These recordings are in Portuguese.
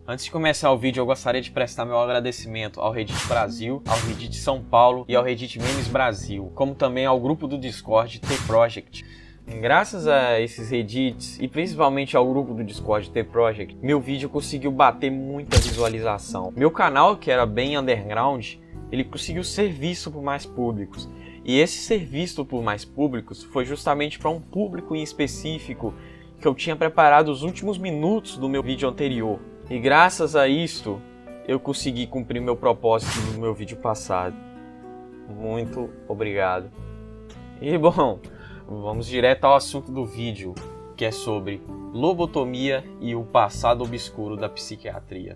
Antes de começar o vídeo, eu gostaria de prestar meu agradecimento ao Reddit Brasil, ao Reddit São Paulo e ao Reddit Memes Brasil, como também ao grupo do Discord T-Project. Graças a esses Reddits e principalmente ao grupo do Discord T-Project, meu vídeo conseguiu bater muita visualização. Meu canal, que era bem underground, ele conseguiu ser visto por mais públicos. E esse ser visto por mais públicos foi justamente para um público em específico que eu tinha preparado os últimos minutos do meu vídeo anterior. E graças a isto, eu consegui cumprir meu propósito no meu vídeo passado. Muito obrigado. E bom, vamos direto ao assunto do vídeo, que é sobre lobotomia e o passado obscuro da psiquiatria.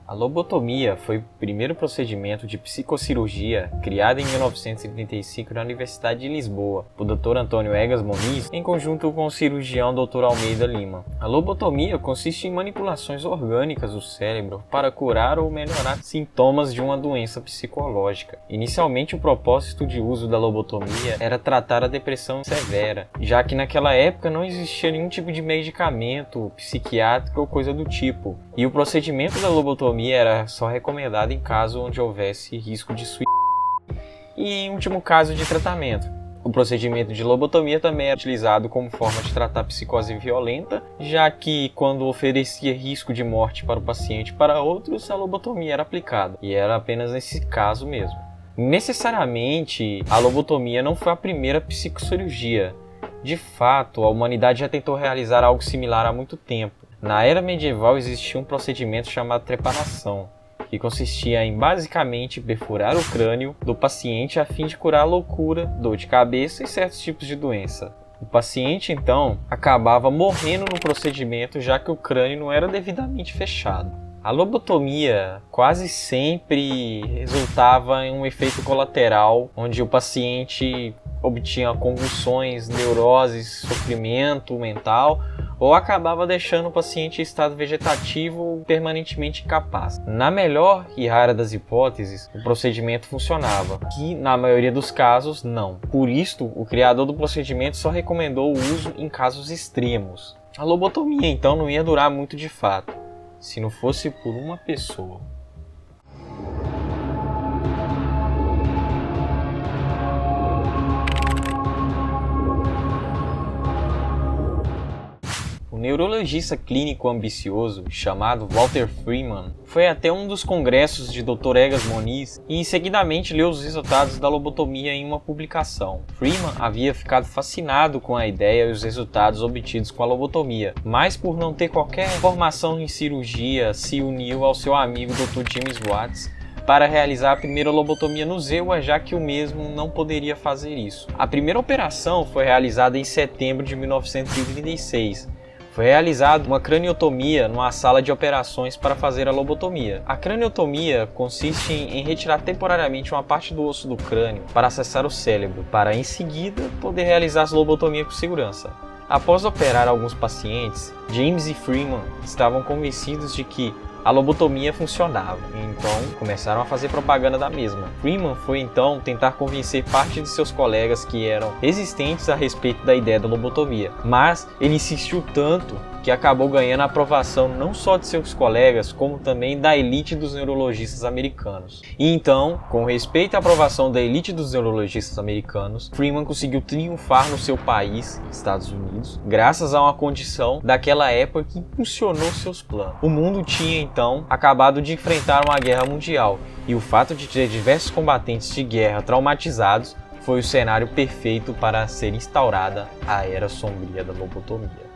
A lobotomia foi o primeiro procedimento de psicocirurgia criado em 1935 na Universidade de Lisboa, por Dr. Antônio Egas Moniz, em conjunto com o cirurgião Dr. Almeida Lima. A lobotomia consiste em manipulações orgânicas do cérebro para curar ou melhorar sintomas de uma doença psicológica. Inicialmente, o propósito de uso da lobotomia era tratar a depressão severa, já que naquela época não existia nenhum tipo de medicamento psiquiátrico ou coisa do tipo, e o procedimento da lobotomia era só recomendado em caso onde houvesse risco de suicídio e em último caso de tratamento. O procedimento de lobotomia também era utilizado como forma de tratar psicose violenta, já que quando oferecia risco de morte para o paciente e para outros, a lobotomia era aplicada, e era apenas nesse caso mesmo. Necessariamente, a lobotomia não foi a primeira psicocirurgia. De fato, a humanidade já tentou realizar algo similar há muito tempo. Na era medieval existia um procedimento chamado trepanação, que consistia em basicamente perfurar o crânio do paciente a fim de curar a loucura, dor de cabeça e certos tipos de doença. O paciente então acabava morrendo no procedimento, já que o crânio não era devidamente fechado. A lobotomia quase sempre resultava em um efeito colateral, onde o paciente obtinha convulsões, neuroses, sofrimento mental, ou acabava deixando o paciente em estado vegetativo ou permanentemente incapaz. Na melhor e rara das hipóteses, o procedimento funcionava, que na maioria dos casos não. Por isto, o criador do procedimento só recomendou o uso em casos extremos. A lobotomia então não ia durar muito de fato, se não fosse por uma pessoa. O neurologista clínico ambicioso chamado Walter Freeman foi até um dos congressos de Dr. Egas Moniz e seguidamente leu os resultados da lobotomia em uma publicação. Freeman havia ficado fascinado com a ideia e os resultados obtidos com a lobotomia, mas por não ter qualquer formação em cirurgia, se uniu ao seu amigo Dr. James Watts para realizar a primeira lobotomia no ZEUA, já que o mesmo não poderia fazer isso. A primeira operação foi realizada em setembro de 1936. Foi realizada uma craniotomia numa sala de operações para fazer a lobotomia. A craniotomia consiste em retirar temporariamente uma parte do osso do crânio para acessar o cérebro, para em seguida poder realizar a lobotomia com segurança. Após operar alguns pacientes, James e Freeman estavam convencidos de que a lobotomia funcionava, então começaram a fazer propaganda da mesma. Freeman foi então tentar convencer parte de seus colegas que eram resistentes a respeito da ideia da lobotomia, mas ele insistiu tanto que acabou ganhando a aprovação não só de seus colegas, como também da elite dos neurologistas americanos. E então, com respeito à aprovação da elite dos neurologistas americanos, Freeman conseguiu triunfar no seu país, Estados Unidos, graças a uma condição daquela época que impulsionou seus planos. O mundo tinha então acabado de enfrentar uma guerra mundial, e o fato de ter diversos combatentes de guerra traumatizados foi o cenário perfeito para ser instaurada a era sombria da lobotomia.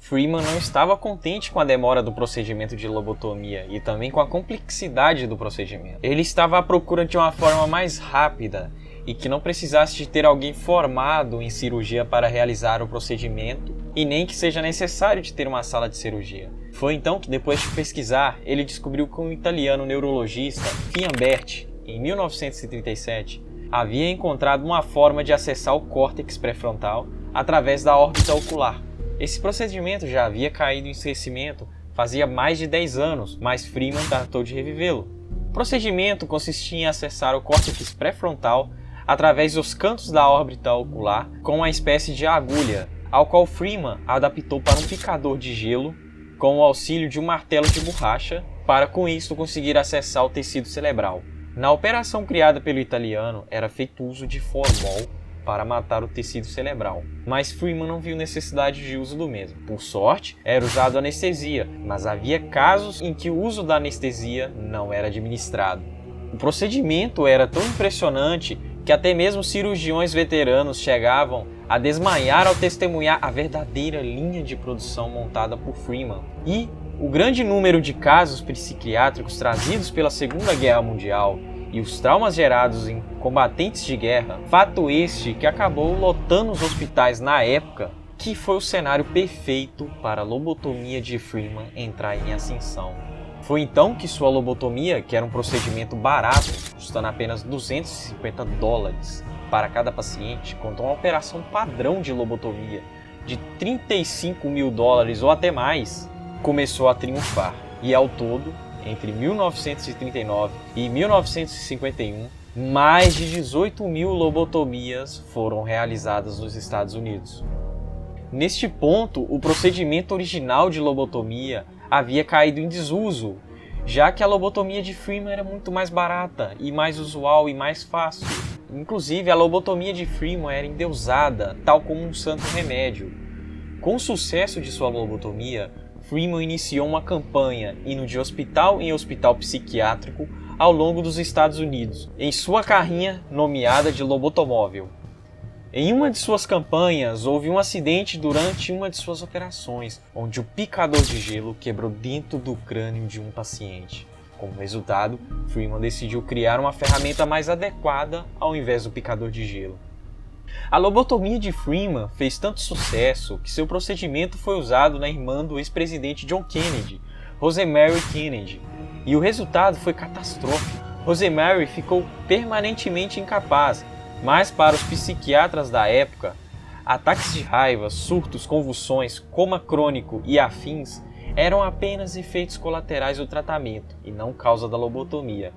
Freeman não estava contente com a demora do procedimento de lobotomia e também com a complexidade do procedimento. Ele estava à procura de uma forma mais rápida e que não precisasse de ter alguém formado em cirurgia para realizar o procedimento e nem que seja necessário de ter uma sala de cirurgia. Foi então que, depois de pesquisar, ele descobriu que um italiano neurologista, Fiamberti, em 1937, havia encontrado uma forma de acessar o córtex pré-frontal através da órbita ocular. Esse procedimento já havia caído em esquecimento fazia mais de 10 anos, mas Freeman tratou de revivê-lo. O procedimento consistia em acessar o córtex pré-frontal através dos cantos da órbita ocular com uma espécie de agulha, ao qual Freeman adaptou para um picador de gelo com o auxílio de um martelo de borracha para com isso conseguir acessar o tecido cerebral. Na operação criada pelo italiano, era feito uso de formol para matar o tecido cerebral, mas Freeman não viu necessidade de uso do mesmo. Por sorte, era usado anestesia, mas havia casos em que o uso da anestesia não era administrado. O procedimento era tão impressionante que até mesmo cirurgiões veteranos chegavam a desmaiar ao testemunhar a verdadeira linha de produção montada por Freeman. E o grande número de casos psiquiátricos trazidos pela Segunda Guerra Mundial e os traumas gerados em combatentes de guerra, fato este que acabou lotando os hospitais na época, que foi o cenário perfeito para a lobotomia de Freeman entrar em ascensão. Foi então que sua lobotomia, que era um procedimento barato, custando apenas $250 para cada paciente, contra uma operação padrão de lobotomia de $35 mil ou até mais, começou a triunfar. E ao todo, entre 1939 e 1951, mais de 18 mil lobotomias foram realizadas nos Estados Unidos. Neste ponto, o procedimento original de lobotomia havia caído em desuso, já que a lobotomia de Freeman era muito mais barata e mais usual e mais fácil. Inclusive, a lobotomia de Freeman era endeusada, tal como um santo remédio. Com o sucesso de sua lobotomia, Freeman iniciou uma campanha indo de hospital em hospital psiquiátrico ao longo dos Estados Unidos, em sua carrinha nomeada de lobotomóvel. Em uma de suas campanhas, houve um acidente durante uma de suas operações, onde o picador de gelo quebrou dentro do crânio de um paciente. Como resultado, Freeman decidiu criar uma ferramenta mais adequada ao invés do picador de gelo. A lobotomia de Freeman fez tanto sucesso que seu procedimento foi usado na irmã do ex-presidente John Kennedy, Rosemary Kennedy, e o resultado foi catastrófico. Rosemary ficou permanentemente incapaz, mas para os psiquiatras da época, ataques de raiva, surtos, convulsões, coma crônico e afins eram apenas efeitos colaterais do tratamento e não causa da lobotomia.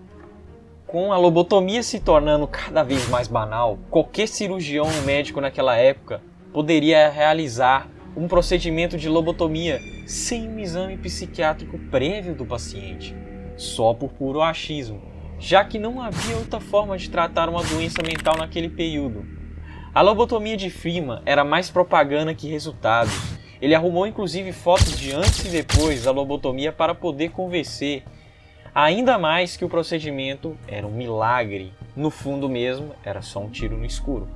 Com a lobotomia se tornando cada vez mais banal, qualquer cirurgião ou médico naquela época poderia realizar um procedimento de lobotomia sem um exame psiquiátrico prévio do paciente, só por puro achismo, já que não havia outra forma de tratar uma doença mental naquele período. A lobotomia de Freeman era mais propaganda que resultados. Ele arrumou inclusive fotos de antes e depois da lobotomia para poder convencer ainda mais que o procedimento era um milagre. No fundo mesmo, era só um tiro no escuro.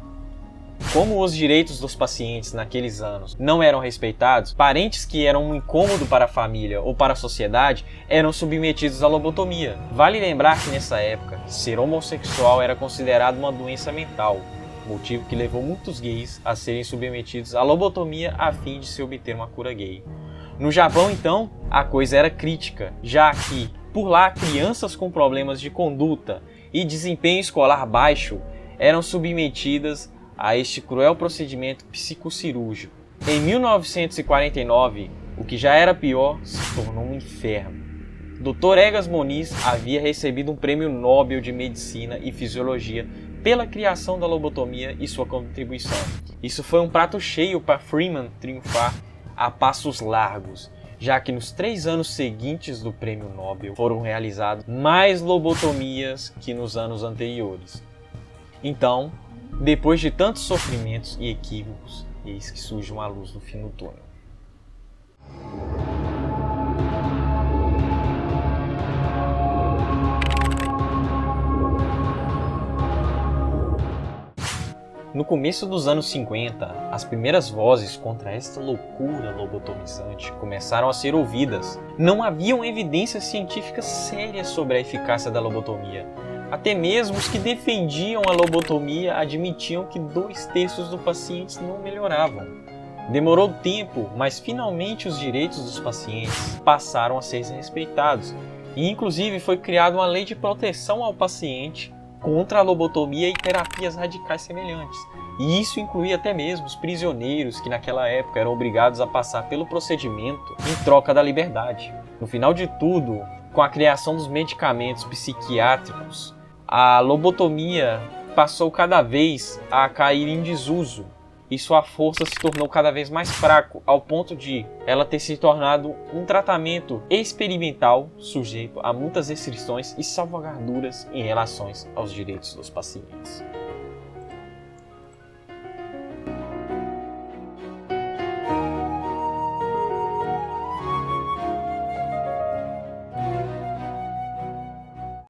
Como os direitos dos pacientes naqueles anos não eram respeitados, parentes que eram um incômodo para a família ou para a sociedade eram submetidos à lobotomia. Vale lembrar que nessa época, ser homossexual era considerado uma doença mental, motivo que levou muitos gays a serem submetidos à lobotomia a fim de se obter uma cura gay. No Japão, então, a coisa era crítica, já que, por lá, crianças com problemas de conduta e desempenho escolar baixo eram submetidas a este cruel procedimento psicocirúrgico. Em 1949, o que já era pior se tornou um inferno. Dr. Egas Moniz havia recebido um prêmio Nobel de Medicina e Fisiologia pela criação da lobotomia e sua contribuição. Isso foi um prato cheio para Freeman triunfar a passos largos, já que nos 3 anos seguintes do prêmio Nobel foram realizadas mais lobotomias que nos anos anteriores. Então, depois de tantos sofrimentos e equívocos, eis que surge uma luz no fim do túnel. No começo dos anos 50, as primeiras vozes contra esta loucura lobotomizante começaram a ser ouvidas. Não haviam evidências científicas sérias sobre a eficácia da lobotomia, Até mesmo os que defendiam a lobotomia admitiam que 2/3 dos pacientes não melhoravam. Demorou tempo, mas finalmente os direitos dos pacientes passaram a ser respeitados. E inclusive foi criada uma lei de proteção ao paciente contra a lobotomia e terapias radicais semelhantes. E isso incluía até mesmo os prisioneiros que naquela época eram obrigados a passar pelo procedimento em troca da liberdade. No final de tudo, com a criação dos medicamentos psiquiátricos, a lobotomia passou cada vez a cair em desuso e sua força se tornou cada vez mais fraca, ao ponto de ela ter se tornado um tratamento experimental sujeito a muitas restrições e salvaguarduras em relação aos direitos dos pacientes.